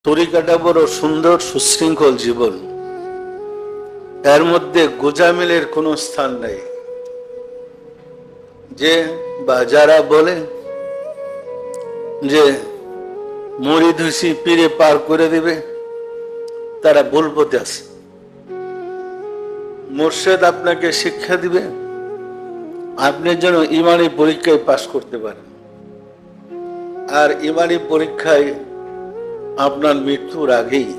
তরিকাটা বড় সুন্দর সুশৃঙ্খল জীবন, এর মধ্যে গোজামিলের কোনো স্থান নেই। যে বা যারা বলে যে মুড়ি ধুসি পীরে পার করে দিবে, তারা ভুল পথে আছে। মুর্শিদ আপনাকে শিক্ষা দিবে, আপনি যেন ইমানি পরীক্ষায় পাশ করতে পারেন। আর ইমানি পরীক্ষায় আপনার মৃত্যুর আগেই,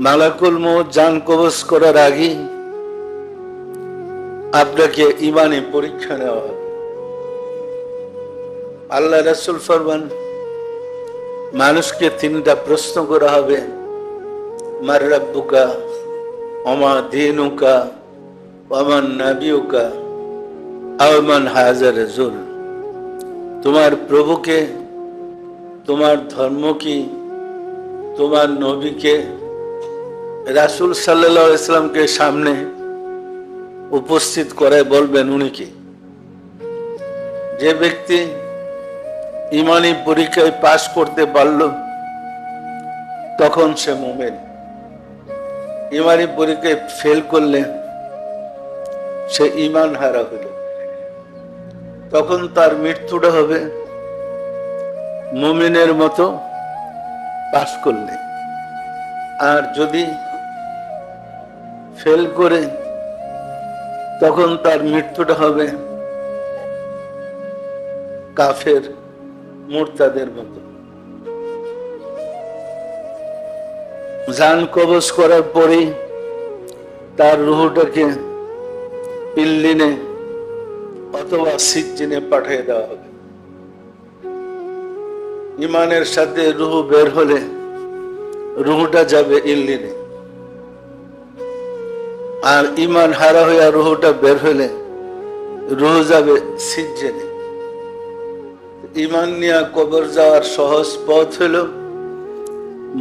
মালাকুল মউত জান কবজ করার আগেই আপনাকে ইমানি পরীক্ষা নেওয়া হবে। আল্লাহ রাসূল ফরমান, মানুষকে তিনটা প্রশ্ন করা হবে, মার রাব্বুকা ওমা দীনুকা ওমান নাবিয়ুকা আও মান হাযা রাজুল। তোমার প্রভুকে, তোমার ধর্ম কি, তোমার নবীকে। রাসূল সাল্লাল্লাহু আলাইহি সাল্লামকে সামনে উপস্থিত করে বলবেন উনি কি। যে ব্যক্তি ইমানি পরীক্ষায় পাশ করতে পারল তখন সে মুমিন। ইমানি পরীক্ষায় ফেল করলে সে ঈমান হারা হইল, তখন তার মৃত্যুটা হবে মুমিনের মতো পাশ করলে। আর যদি ফেল করে তখন তার মৃত্যুটা হবে কাফের মুরতাদের মতো। জান কবজ করার পরেই তার রুহটাকে ইল্লিনে অথবা সিজ্জিনে পাঠিয়ে দেওয়া হবে। ইমানের সাথে রুহ বের হলে রুহটা যাবে ইল্লিনে, আর ইমান হারা হইয়া রুহটা বের হলে রুহ যাবে সিজ্জিনে। ইমান নিয়ে কবর যাওয়ার সহজ পথ হল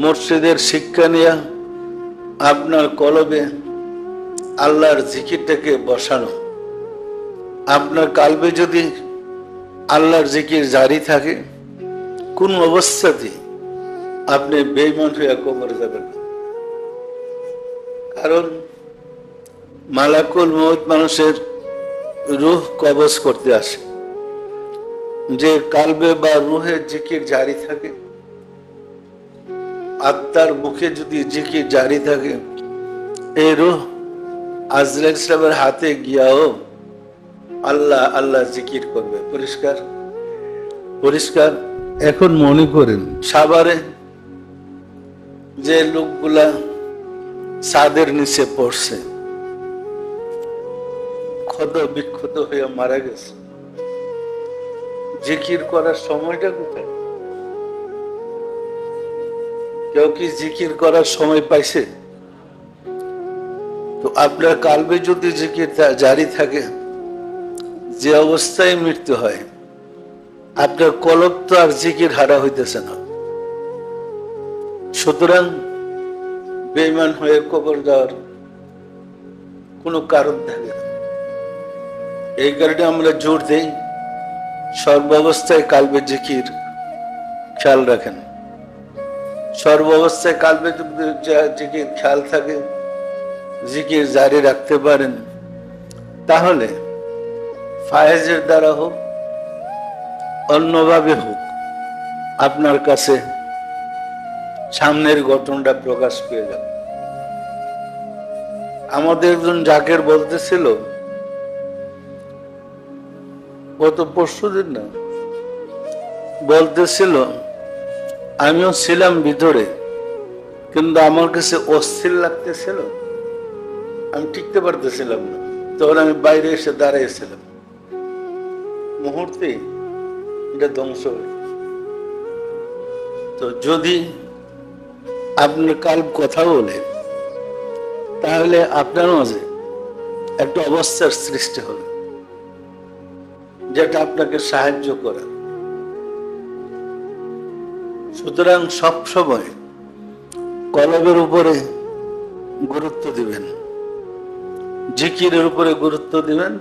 মুর্শিদের শিক্ষা নিয়ে আপনার কলবে আল্লাহর জিকিরটাকে বসানো। আপনার কালবে যদি আল্লাহর জিকির জারি থাকে, কোন অবস্থাতেই আপনি বেঈমান হইয়া কবর যাবেন না। কারণ মালাকুল মউত মানুষের রূহ কবজ করতে আসে। যে কালবে বা রুহে জিকির জারি থাকে, আত্মার মুখে যদি জিকির জারি থাকে, এই রূহ আজরাইল সাহেবের হাতে গিয়াও আল্লাহ আল্লাহ জিকির করবে। পরিষ্কার পরিষ্কার। এখন মনে করেন সাভারে যে লোকগুলা ছাদের নিচে পড়ছে, ক্ষত বিক্ষত হয়ে মারা গেছে, জিকির করার সময়টা কোথায়? কেউ কি জিকির করার সময় পাইছে? তো আপনার কালবে যদি জিকির জারি থাকে, যে অবস্থায় মৃত্যু হয়, আপনার কলব তো আর জিকির হারা হইতেছে না। সুতরাং বেঈমান হয়ে কবর যাওয়ার কোনো কারণ থাকে না। এই কারণে আমরা জোর দেই, সর্বাবস্থায় কালবে জিকির খেয়াল রাখেন। সর্বাবস্থায় কালবে জিকির খেয়াল থাকে, জিকির জারি রাখতে পারেন, তাহলে ফায়েজের দ্বারা হোক অন্যভাবে হোক আপনার কাছে সামনের ঘটনাটা প্রকাশ পেয়ে যাবে। আমাদের একজন জাকের বলতেছিল, গত পরশুদিন না, বলতেছিল আমিও ছিলাম ভিতরে, কিন্তু আমার কাছে অস্থির লাগতেছিল, আমি টিকতে পারতেছিলাম না। তখন আমি বাইরে এসে দাঁড়িয়েছিলাম, মুহূর্তে এটা ধ্বংস হয়ে। তো যদি আপনার কাল কথা বলে, তাহলে আপনার মাঝে একটা অবস্থার সৃষ্টি হবে যেটা আপনাকে সাহায্য করে। সুতরাং সব সময় কলবের উপরে গুরুত্ব দিবেন, জিকিরের উপরে গুরুত্ব দিবেন।